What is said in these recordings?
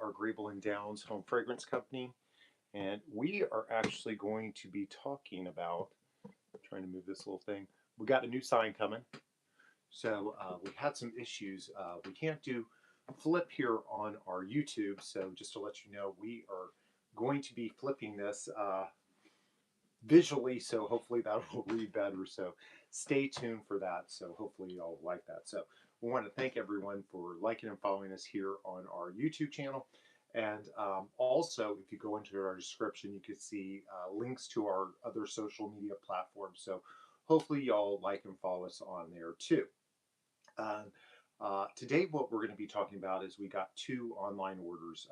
our Graybill Downs home fragrance company, and we are actually going to be talking about. I'm trying to move this little thing. We got a new sign coming, so we had some issues. We can't do flip here on our YouTube, so just to let you know, we are going to be flipping this visually, so hopefully that will read better. So stay tuned for that. So hopefully y'all like that. So we want to thank everyone for liking and following us here on our YouTube channel. And also, if you go into our description, you can see links to our other social media platforms. So hopefully y'all like and follow us on there too. Today, what we're going to be talking about is we got two online orders.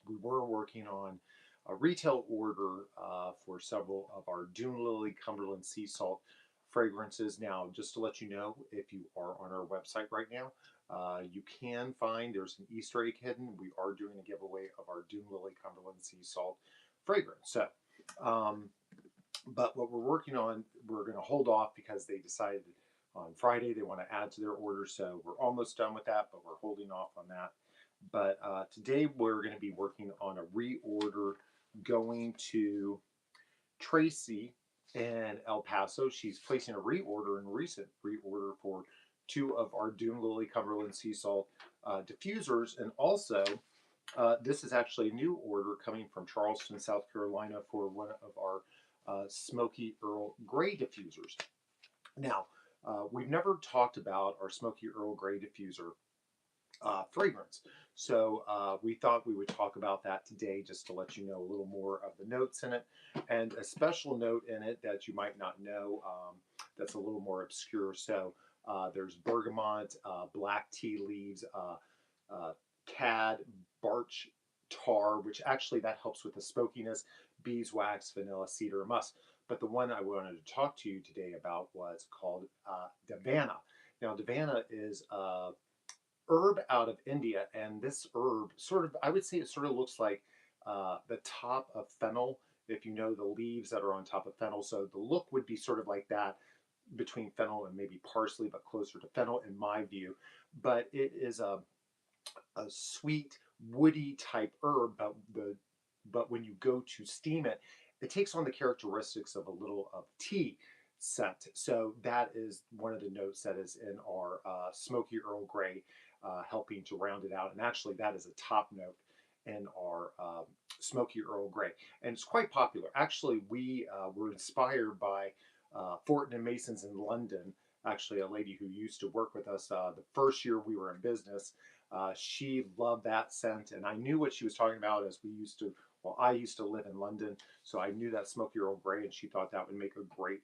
We were working on a retail order for several of our Dune Lily Cumberland Sea Salt fragrances. Now, just to let you know, if you are on our website right now, you can find there's an Easter egg hidden. We are doing a giveaway of our Dune Lily Cumberland Sea Salt fragrance. So, but what we're working on, we're going to hold off because they decided on Friday they want to add to their order. So we're almost done with that, but we're holding off on that. But today we're going to be working on a reorder going to Tracy in El Paso. She's placing a recent reorder for two of our Dune Lily Cumberland Sea Salt diffusers. And also, this is actually a new order coming from Charleston, South Carolina for one of our Smoky Earl Grey diffusers. Now, we've never talked about our Smoky Earl Grey diffuser fragrance. So we thought we would talk about that today just to let you know a little more of the notes in it. And a special note in it that you might not know that's a little more obscure. So there's bergamot, black tea leaves, cad, birch tar, which actually that helps with the smokiness, beeswax, vanilla, cedar, and musk. But the one I wanted to talk to you today about was called Davana. Now, Davana is herb out of India, and this herb sort of, I would say it sort of looks like the top of fennel, if you know the leaves that are on top of fennel. So the look would be sort of like that between fennel and maybe parsley, but closer to fennel in my view. But it is a sweet, woody type herb, but when you go to steam it, it takes on the characteristics of a little of tea scent. So that is one of the notes that is in our Smoky Earl Grey, helping to round it out. And actually, that is a top note in our Smoky Earl Grey, and it's quite popular. Actually, we were inspired by Fortin and Masons in London. Actually, a lady who used to work with us the first year we were in business. She loved that scent, and I knew what she was talking about as we used to. Well, I used to live in London, so I knew that Smoky Earl Grey, and she thought that would make a great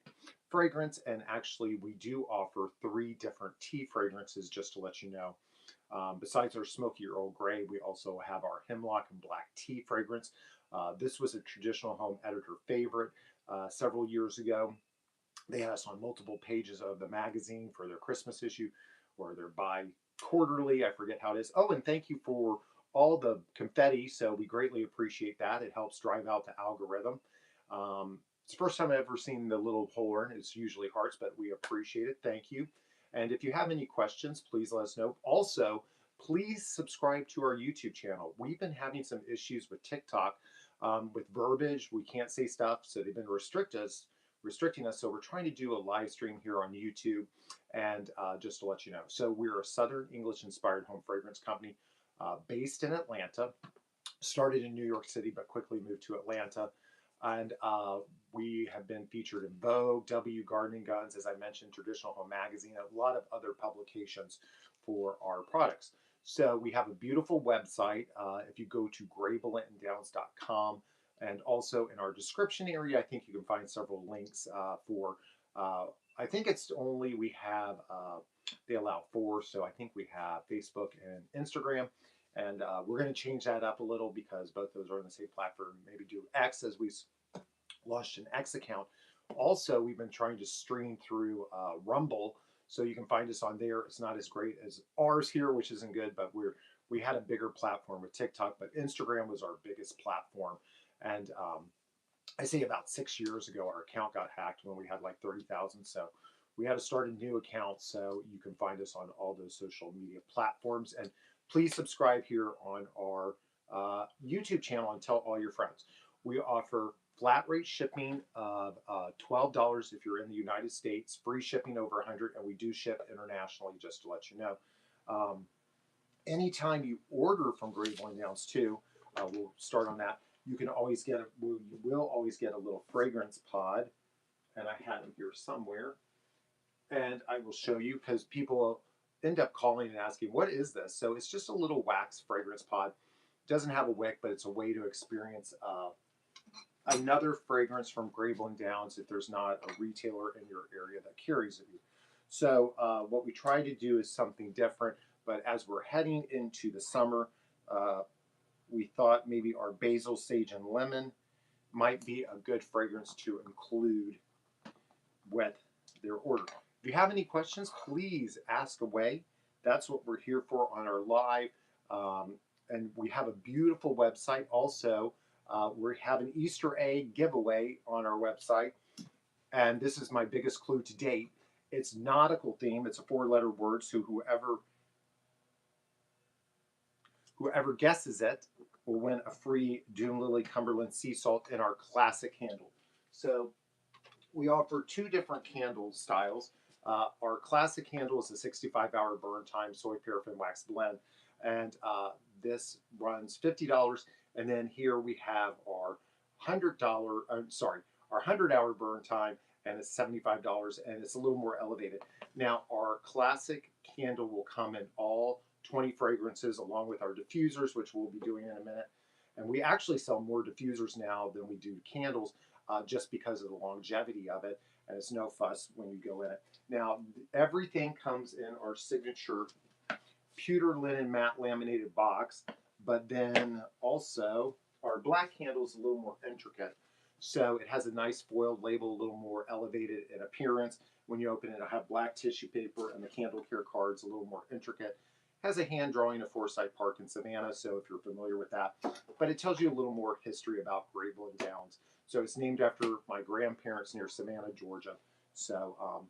fragrance. And actually, we do offer three different tea fragrances, just to let you know. Besides our Smoky Earl Grey, we also have our Hemlock and Black Tea fragrance. This was a traditional home editor favorite several years ago. They had us on multiple pages of the magazine for their Christmas issue or their bi-quarterly. I forget how it is. Oh, and thank you for all the confetti. So we greatly appreciate that. It helps drive out the algorithm. It's the first time I've ever seen the little horn. It's usually hearts, but we appreciate it. Thank you. And if you have any questions, please let us know. Also, please subscribe to our YouTube channel. We've been having some issues with TikTok with verbiage. We can't say stuff, so they've been restricting us. So we're trying to do a live stream here on YouTube, and just to let you know. So we're a Southern English inspired home fragrance company based in Atlanta. Started in New York City, but quickly moved to Atlanta. And we have been featured in Vogue, W, Gardening Guns, as I mentioned, Traditional Home Magazine, a lot of other publications for our products. So we have a beautiful website. If you go to graybillendowns.com, and also in our description area, I think you can find several links for, I think it's only, we have, they allow four. So I think we have Facebook and Instagram. And we're going to change that up a little because both those are on the same platform. Maybe do X as we launched an X account. Also, we've been trying to stream through Rumble, so you can find us on there. It's not as great as ours here, which isn't good, but we had a bigger platform with TikTok, but Instagram was our biggest platform. And I say about 6 years ago, our account got hacked when we had like 30,000. So we had to start a new account. So you can find us on all those social media platforms. And please subscribe here on our YouTube channel and tell all your friends. We offer flat rate shipping of $12 if you're in the United States, free shipping over 100, and we do ship internationally, just to let you know. Anytime you order from Graybill Downs too, we'll start on that. You can always get you will always get a little fragrance pod, and I have them here somewhere, and I will show you because people end up calling and asking, "What is this?" So it's just a little wax fragrance pod. It doesn't have a wick, but it's a way to experience another fragrance from Graybill Downs if there's not a retailer in your area that carries it. So what we try to do is something different, but as we're heading into the summer, we thought maybe our basil, sage, and lemon might be a good fragrance to include with their order. If you have any questions, please ask away. That's what we're here for on our live. And we have a beautiful website also. We have an Easter egg giveaway on our website. And this is my biggest clue to date. It's nautical theme. It's a 4-letter word. So whoever guesses it will win a free Doom Lily Cumberland sea salt in our classic candle. So we offer 2 different candle styles. Our classic candle is a 65-hour burn time soy paraffin wax blend, and this runs $50. And then here we have our our 100-hour burn time, and it's $75, and it's a little more elevated. Now, our classic candle will come in all 20 fragrances along with our diffusers, which we'll be doing in a minute. And we actually sell more diffusers now than we do candles, just because of the longevity of it, and it's no fuss when you go in it. Now, everything comes in our signature pewter linen matte laminated box, but then also our black candle is a little more intricate. So it has a nice foiled label, a little more elevated in appearance. When you open it, it'll have black tissue paper, and the candle care card's a little more intricate. It has a hand drawing of Forsyth Park in Savannah, so if you're familiar with that. But it tells you a little more history about Graybill Downs. So it's named after my grandparents near Savannah, Georgia. So,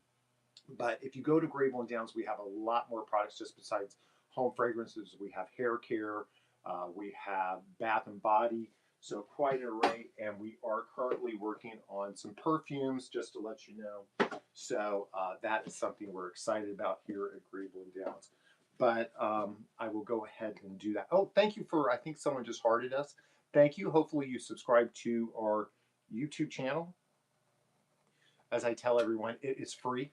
but if you go to Graybill Downs, we have a lot more products just besides home fragrances. We have hair care, we have bath and body, so quite an array. And we are currently working on some perfumes, just to let you know. So that is something we're excited about here at Graybill Downs. But I will go ahead and do that. Oh, thank you for, I think someone just hearted us. Thank you. Hopefully you subscribe to our YouTube channel. As I tell everyone, it is free.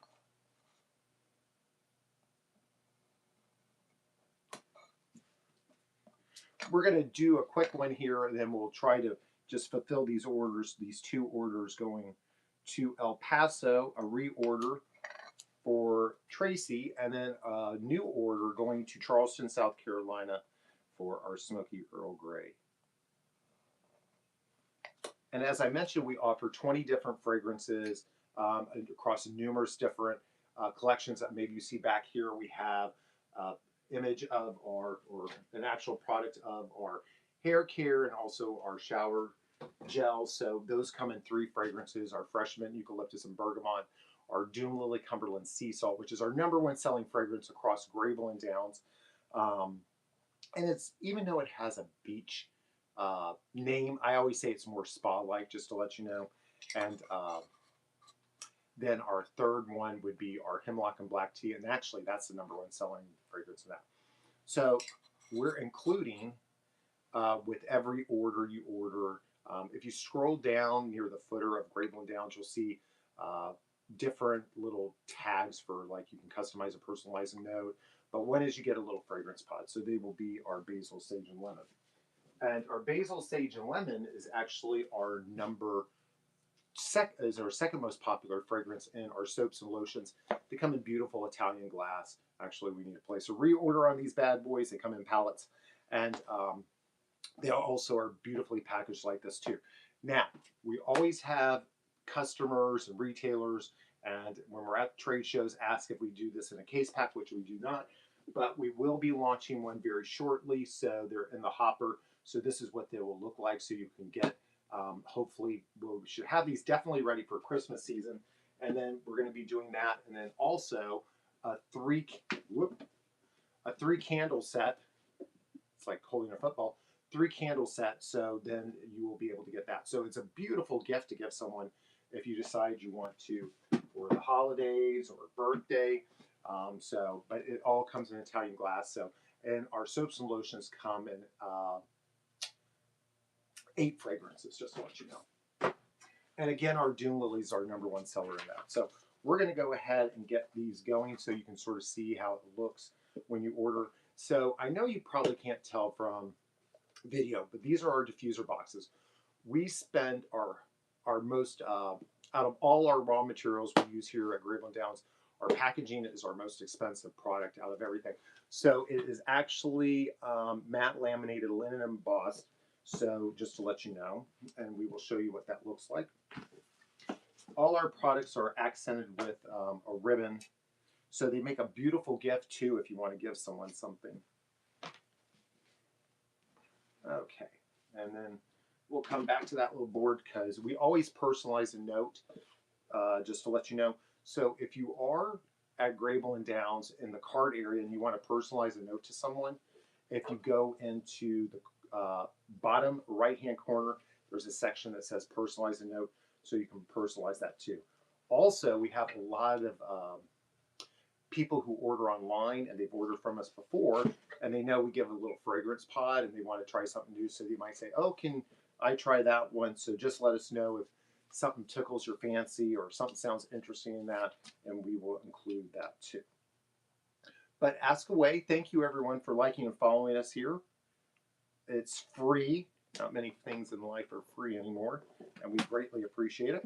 We're going to do a quick one here, and then we'll try to just fulfill these orders, these 2 orders going to El Paso, a reorder for Tracy, and then a new order going to Charleston, South Carolina for our Smoky Earl Grey. And as I mentioned, we offer 20 different fragrances across numerous different collections that maybe you see back here. We have image of our, or an actual product of our hair care and also our shower gel. So those come in 3 fragrances: our Fresh Mint, Eucalyptus, and Bergamot, our Doom Lily Cumberland Sea Salt, which is our #1 selling fragrance across Graybill Downs. And it's, even though it has a beach name, I always say it's more spa-like, just to let you know. And then our 3rd one would be our Hemlock and Black Tea, and actually that's the #1 selling fragrance of that. So we're including with every order you order. If you scroll down near the footer of Graybill Downs, you'll see different little tags for, like, you can customize a personalized note. But one is you get a little fragrance pod. So they will be our basil, sage, and lemon. And our basil, sage, and lemon is actually our our 2nd most popular fragrance in our soaps and lotions. They come in beautiful Italian glass. Actually, we need to place a reorder on these bad boys. They come in pallets, and they also are beautifully packaged like this too. Now, we always have customers and retailers, and when we're at trade shows, ask if we do this in a case pack, which we do not. But we will be launching one very shortly, so they're in the hopper. So this is what they will look like, so you can get. Hopefully, we should have these definitely ready for Christmas season, and then we're going to be doing that, and then also a 3 candle set it's like holding a football, 3 candle set. So then you will be able to get that. So it's a beautiful gift to give someone if you decide you want to for the holidays or birthday. But it all comes in Italian glass. So, and our soaps and lotions come in 8 fragrances, just to let you know. And again, our Dune Lilies are #1 seller in that. So we're going to go ahead and get these going so you can sort of see how it looks when you order. So I know you probably can't tell from video, but these are our diffuser boxes. We spend our most out of all our raw materials we use here at Graybill Downs. Our packaging is our most expensive product out of everything. So it is actually matte laminated linen embossed. So just to let you know, and we will show you what that looks like. All our products are accented with a ribbon. So they make a beautiful gift too if you want to give someone something. Okay, and then we'll come back to that little board because we always personalize a note, just to let you know. So if you are at Graybill and Downs in the card area and you want to personalize a note to someone, if you go into the bottom right-hand corner, there's a section that says personalize a note, so you can personalize that too. Also, we have a lot of people who order online and they've ordered from us before and they know we give a little fragrance pod and they want to try something new, so they might say, oh, can I try that one? So just let us know if something tickles your fancy or something sounds interesting in that, and we will include that too. But ask away. Thank you everyone for liking and following us here. It's free. Not many things in life are free anymore, and we greatly appreciate it.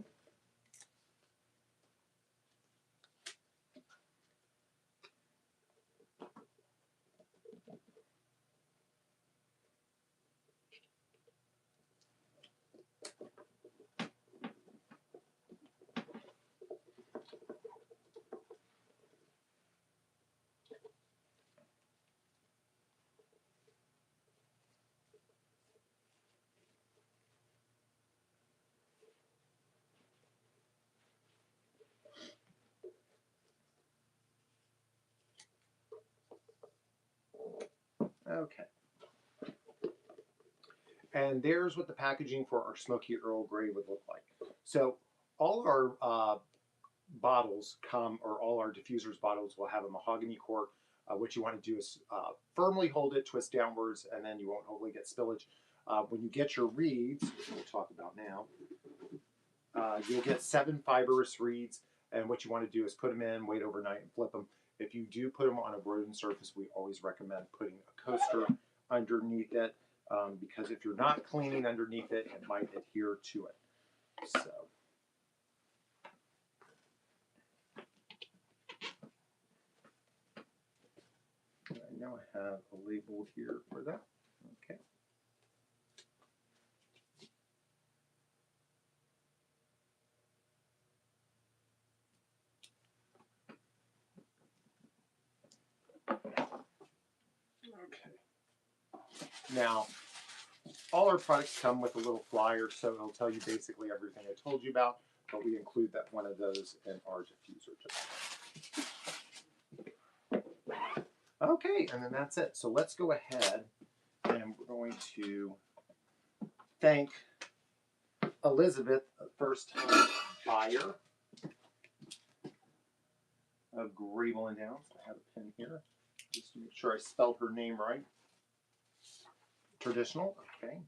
Okay. And there's what the packaging for our Smoky Earl Grey would look like. So all our bottles come, or all our diffusers bottles will have a mahogany cork. What you want to do is firmly hold it, twist downwards, and then you won't hopefully get spillage. When you get your reeds, which we'll talk about now, you'll get 7 fibrous reeds, and what you want to do is put them in, wait overnight, and flip them. If you do put them on a rodent surface, we always recommend putting a coaster underneath it, because if you're not cleaning underneath it, it might adhere to it. So. I know I have a label here for that. Okay. Okay. Now, all our products come with a little flyer, so it'll tell you basically everything I told you about, but we include that one of those in our diffuser. Okay, and then that's it. So let's go ahead and we're going to thank Elizabeth, first-time buyer of Graybill Downs. I have a pen here just to make sure I spelled her name right. Traditional, okay.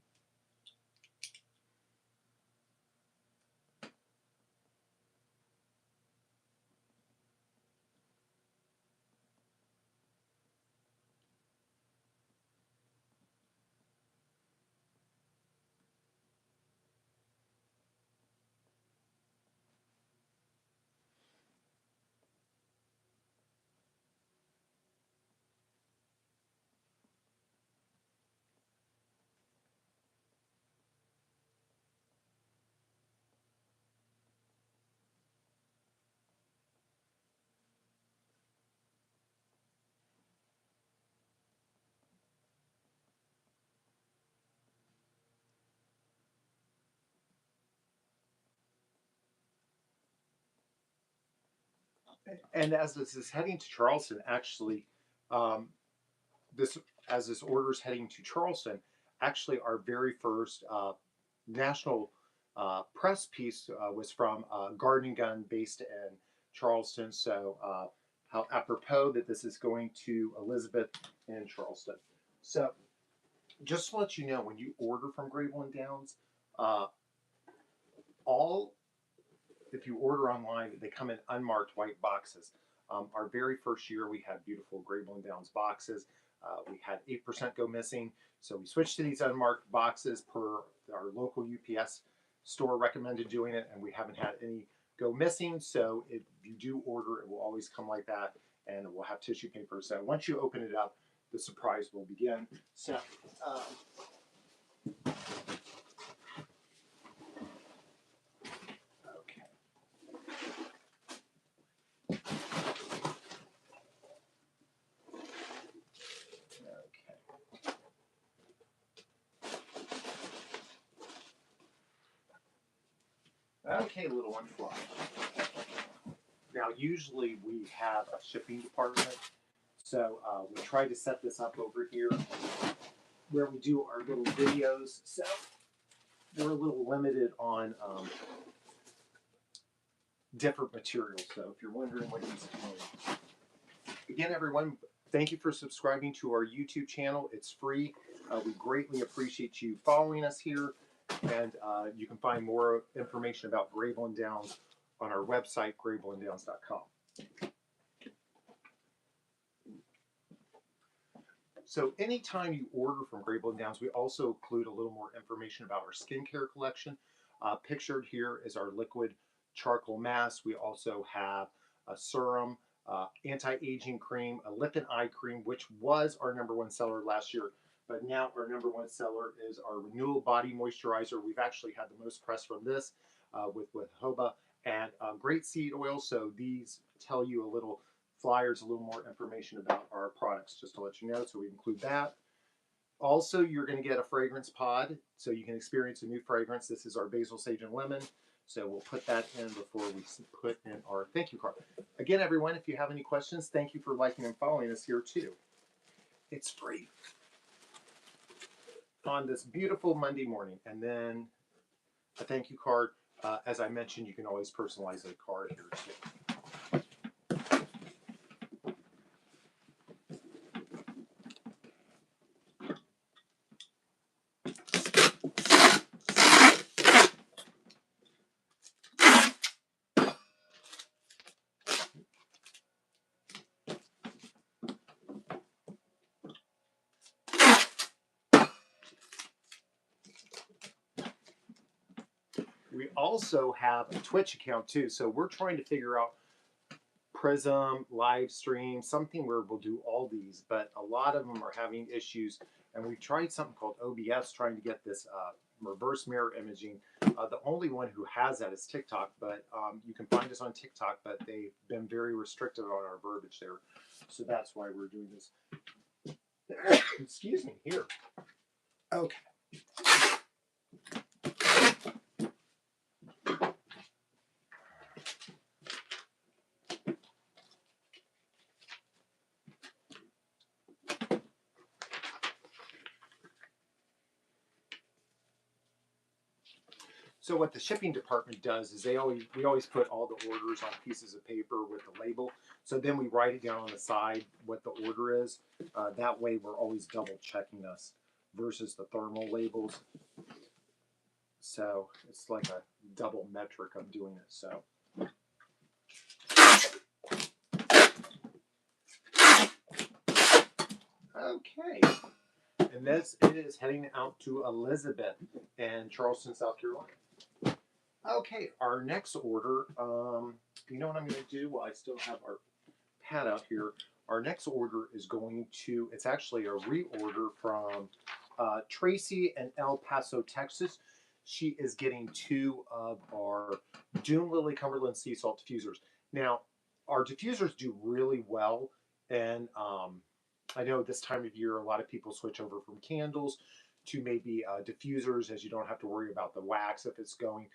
And as this is heading to Charleston, actually, this as this order is heading to Charleston, actually our very first national press piece was from Garden Gun based in Charleston. So how apropos that this is going to Elizabeth in Charleston. So just to let you know, when you order from Graybill Downs, uh, all if you order online, they come in unmarked white boxes. Our very first year, we had beautiful Graybill Downs boxes. We had 8% go missing. So we switched to these unmarked boxes per our local UPS store recommended doing it, and we haven't had any go missing. So if you do order, it will always come like that, and it will have tissue paper. So once you open it up, the surprise will begin. So okay. Okay, little one fly. Now, usually we have a shipping department, so we try to set this up over here where we do our little videos. So we're a little limited on different materials. So if you're wondering what he's doing, again, everyone, thank you for subscribing to our YouTube channel. It's free. We greatly appreciate you following us here, and you can find more information about Graybill Downs on our website, graybillanddowns.com. So anytime you order from Graybill Downs, we also include a little more information about our skincare collection. Pictured here is our liquid charcoal mask. We also have a serum, anti-aging cream, a lip and eye cream, which was our #1 seller last year. But now our #1 seller is our Renewal Body Moisturizer. We've actually had the most press from this with jojoba and great seed oil. So these tell you a little flyers, a little more information about our products, just to let you know. So we include that. Also, you're going to get a fragrance pod, so you can experience a new fragrance. This is our basil, sage, and lemon. So we'll put that in before we put in our thank you card. Again, everyone, if you have any questions, thank you for liking and following us here too. It's free on this beautiful Monday morning. And then a thank you card. As I mentioned, you can always personalize a card here too. We also have a Twitch account too. So we're trying to figure out Prism, live stream, something where we'll do all these, but a lot of them are having issues. And we've tried something called OBS, trying to get this reverse mirror imaging. The only one who has that is TikTok, but you can find us on TikTok, but they've been very restrictive on our verbiage there. So that's why we're doing this. Excuse me, here. Okay. So what the shipping department does is we always put all the orders on pieces of paper with the label. So then we write it down on the side what the order is. That way we're always double checking us versus the thermal labels. So it's like a double metric of doing it. So. Okay. And this is heading out to Elizabeth in Charleston, South Carolina. Okay, our next order, you know what I'm going to do? Well, I still have our pad out here. Our next order is going to, it's actually a reorder from Tracy in El Paso, Texas. She is getting 2 of our Dune Lily Cumberland Sea Salt diffusers. Now, our diffusers do really well, and I know this time of year a lot of people switch over from candles to maybe diffusers, as you don't have to worry about the wax if it's going.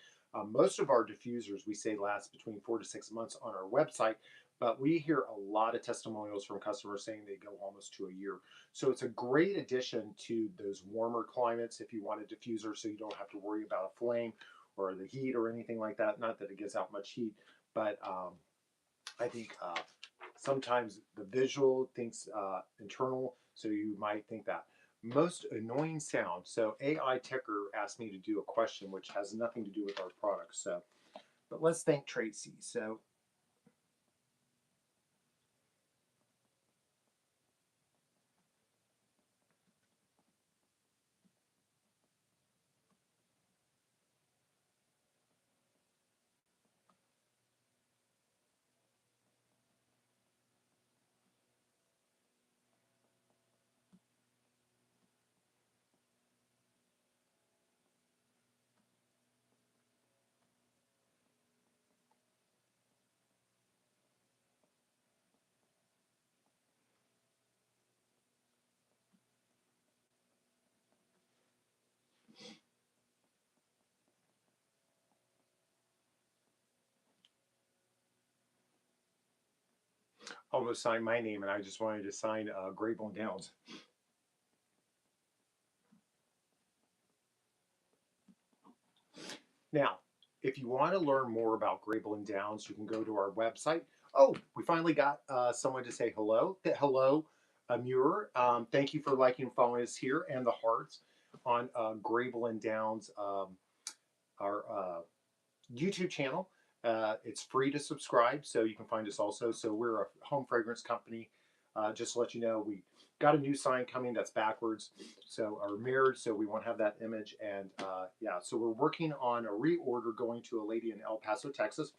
Most of our diffusers we say last between 4 to 6 months on our website, but we hear a lot of testimonials from customers saying they go almost to a year. So it's a great addition to those warmer climates if you want a diffuser so you don't have to worry about a flame or the heat or anything like that. Not that it gives out much heat, but I think sometimes the visual thinks internal, so you might think that. Most annoying sound. So AI Ticker asked me to do a question which has nothing to do with our product. So, but let's thank Tracy. So almost signed my name, and I just wanted to sign Graybill Downs. Now, if you want to learn more about Graybill Downs, you can go to our website. Oh, we finally got someone to say hello. Hello, Amur. Thank you for liking and following us here, and the hearts on Graybill Downs, our YouTube channel. It's free to subscribe, so you can find us also. So we're a home fragrance company. Just to let you know, we got a new sign coming that's backwards, so or mirrored, so we won't have that image. And yeah, so we're working on a reorder going to a lady in El Paso, Texas.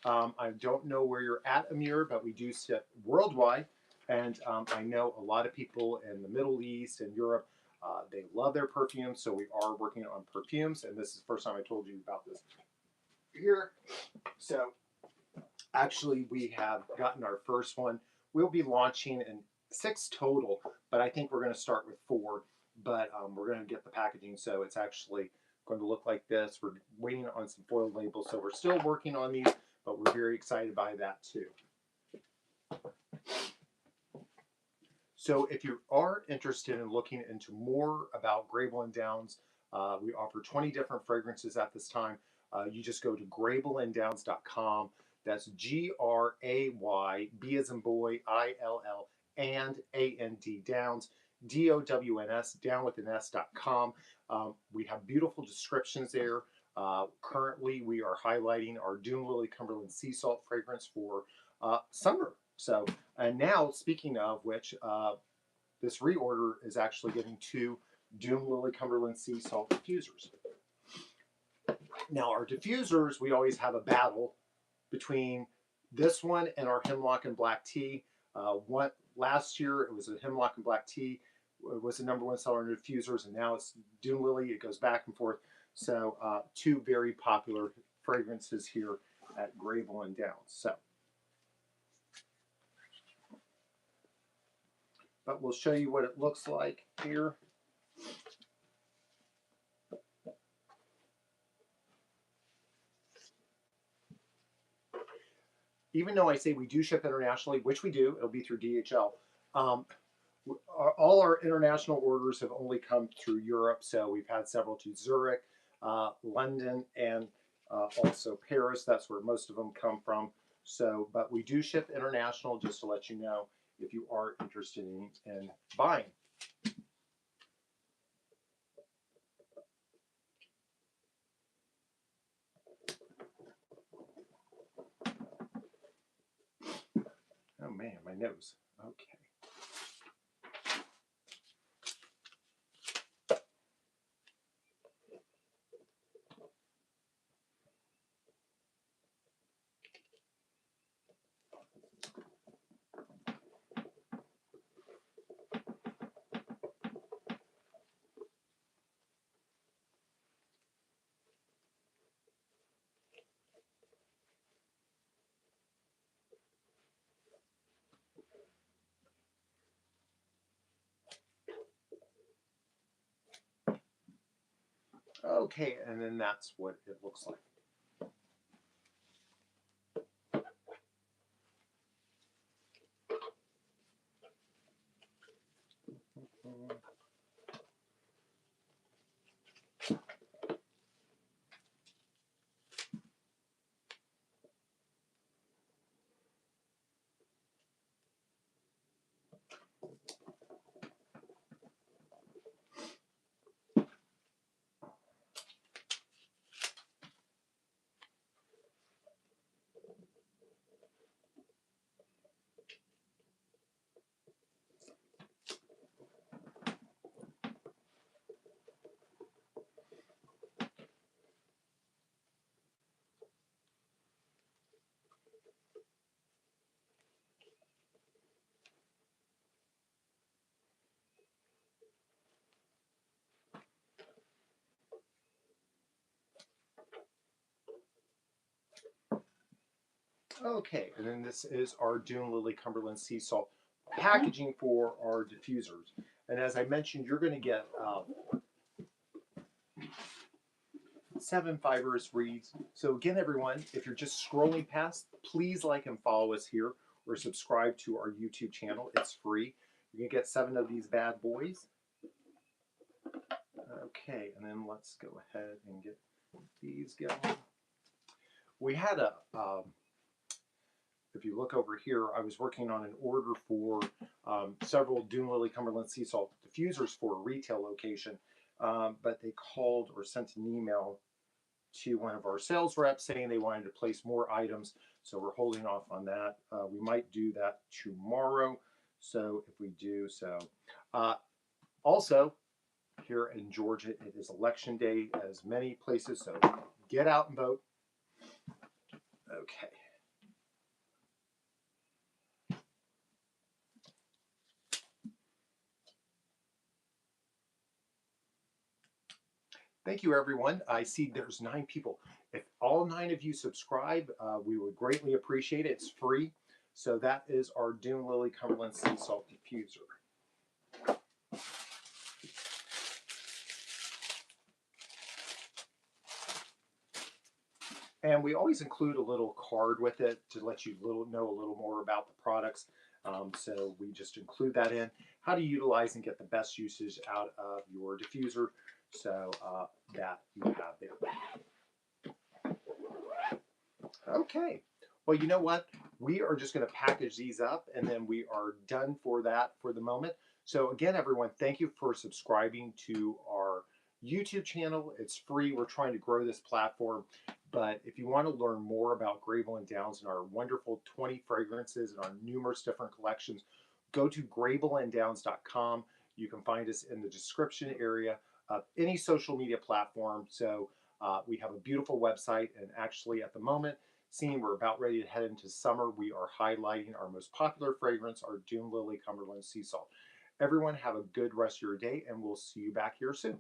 I don't know where you're at, Amir, but we do sit worldwide, and I know a lot of people in the Middle East and Europe. They love their perfumes, so we are working on perfumes, and this is the first time I told you about this here. So actually we have gotten our first one. We'll be launching in 6 total, but I think we're going to start with 4. But we're going to get the packaging, so it's actually going to look like this. We're waiting on some foil labels, so we're still working on these, but we're very excited by that too. So if you are interested in looking into more about Graybill Downs, we offer 20 different fragrances at this time. You just go to graybillanddowns.com. That's Gray, B as in boy, ILL, and AND Downs, DOWNS, down with an S.com. We have beautiful descriptions there. Currently, we are highlighting our Doom Lily Cumberland Sea Salt fragrance for summer. So, and now, speaking of which, this reorder is actually getting 2 Doom Lily Cumberland Sea Salt diffusers. Now, our diffusers, we always have a battle between this one and our Hemlock and Black Tea. Last year, it was a Hemlock and Black Tea. It was the #1 seller in diffusers, and now it's Doom Lily. It goes back and forth. So, 2 very popular fragrances here at Graybill Downs. So, but we'll show you what it looks like here. Even though I say we do ship internationally, which we do, it'll be through DHL. All our international orders have only come through Europe, so we've had several to Zurich, London, and also Paris. That's where most of them come from. So, but we do ship international, just to let you know if you are interested in buying. Oh man, my nose. Okay. Okay, and then that's what it looks like. Okay, and then this is our Dune Lily Cumberland Sea Salt packaging for our diffusers. And as I mentioned, you're going to get 7 fibrous reeds. So again, everyone, if you're just scrolling past, please like and follow us here or subscribe to our YouTube channel. It's free. You're going to get 7 of these bad boys. Okay, and then let's go ahead and get these going. We had if you look over here, I was working on an order for several Dune Lily Cumberland Sea Salt diffusers for a retail location, but they called or sent an email to one of our sales reps saying they wanted to place more items, so we're holding off on that. We might do that tomorrow, so if we do so. Also, here in Georgia, it is election day as many places, so get out and vote. Okay. Thank you, everyone. I see there's 9 people. If all 9 of you subscribe, we would greatly appreciate it. It's free. So that is our Dune Lily Cumberland Sea Salt Diffuser. And we always include a little card with it to let you know a little more about the products. So we just include that in, how to utilize and get the best usage out of your diffuser. So that you have there. Okay. Well, you know what? We are just going to package these up and then we are done for that for the moment. So again, everyone, thank you for subscribing to our YouTube channel. It's free. We're trying to grow this platform. But if you want to learn more about Graybill Downs and our wonderful 20 fragrances and our numerous different collections, go to graybillanddowns.com. You can find us in the description area of any social media platform. So we have a beautiful website, and actually at the moment, seeing we're about ready to head into summer, we are highlighting our most popular fragrance, our Dune Lily Cumberland Sea Salt. Everyone have a good rest of your day, and we'll see you back here soon.